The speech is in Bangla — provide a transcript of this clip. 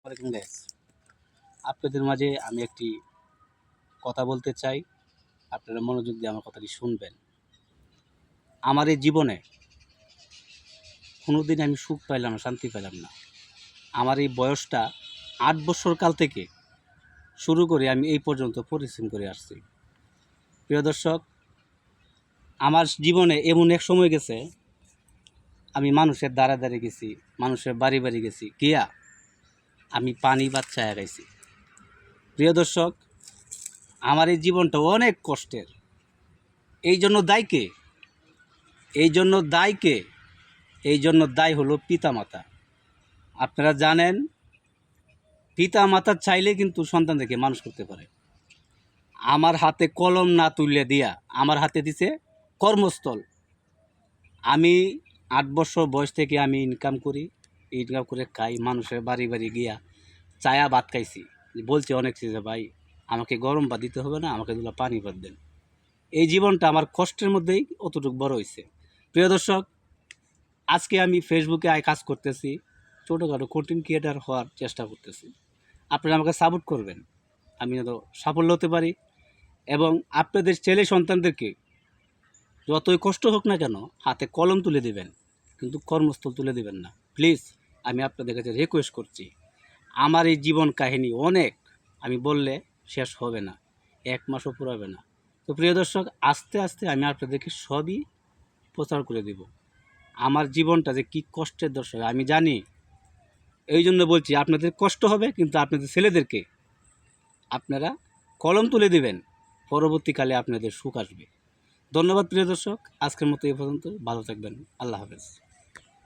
আলাইকুম গাইস, আপনাদের মাঝে আমি একটি কথা বলতে চাই। আপনারা মনোযোগ দিয়ে আমার কথাটি শুনবেন। আমার এই জীবনে কোনোদিন আমি সুখ পাইলাম না, শান্তি পেলাম না। আমার এই বয়সটা 8 বছর কাল থেকে শুরু করে আমি এই পর্যন্ত পরিশ্রম করে আসছি। প্রিয় দর্শক, আমার জীবনে এমন এক সময় গেছে, আমি মানুষের দ্বারা দ্বারে গেছি, মানুষের বাড়ি বাড়ি গেছি, গিয়া আমি পানি ভাত চায়া খাইছি। প্রিয় দর্শক, আমার এই জীবনটা অনেক কষ্টের। এই জন্য দায়ী কে? এই জন্য দায়ী হলো পিতামাতা। আপনারা জানেন, পিতামাতা চাইলে কিন্তু সন্তানদেরকে মানুষ করতে পারে। আমার হাতে কলম না তুলে দিয়া আমার হাতে দিছে কর্মস্থল। আমি 8 বছর বয়স থেকে আমি ইনকাম করে খাই, মানুষের বাড়ি বাড়ি গিয়া চায়া ভাত খাইছি। বলছে অনেক যে ভাই আমাকে গরম ভাত দিতে হবে না, আমাকে দুলা পানি ভাত দেন। এই জীবনটা আমার কষ্টের মধ্যেই অতটুকু বড় হয়েছে। প্রিয় দর্শক, আজকে আমি ফেসবুকে কাজ করতেছি, ছোটোখাটো কন্টেন্ট ক্রিয়েটার হওয়ার চেষ্টা করতেছি। আপনারা আমাকে সাপোর্ট করবেন, আমি তো সাফল্য হতে পারি। এবং আপনাদের ছেলে সন্তানদেরকে যতই কষ্ট হোক না কেন হাতে কলম তুলে দেবেন, কিন্তু কর্মস্থল তুলে দেবেন না। প্লিজ, আমি আপনাদের কাছে রিকোয়েস্ট করছি। আমার এই জীবন কাহিনী অনেক, আমি বললে শেষ হবে না, 1 মাসও পুরাবে না। তো প্রিয় দর্শক, আস্তে আস্তে আমি আপনাদেরকে সবই প্রচার করে দেব। আমার জীবনটা যে কী কষ্টের দর্শক আমি জানি। এই জন্য বলছি, আপনাদের কষ্ট হবে, কিন্তু আপনাদের ছেলেদেরকে আপনারা কলম তুলে দেবেন, পরবর্তীকালে আপনাদের সুখ আসবে। ধন্যবাদ প্রিয় দর্শক, আজকের মতো এই পর্যন্ত। ভালো থাকবেন। আল্লাহ হাফেজ।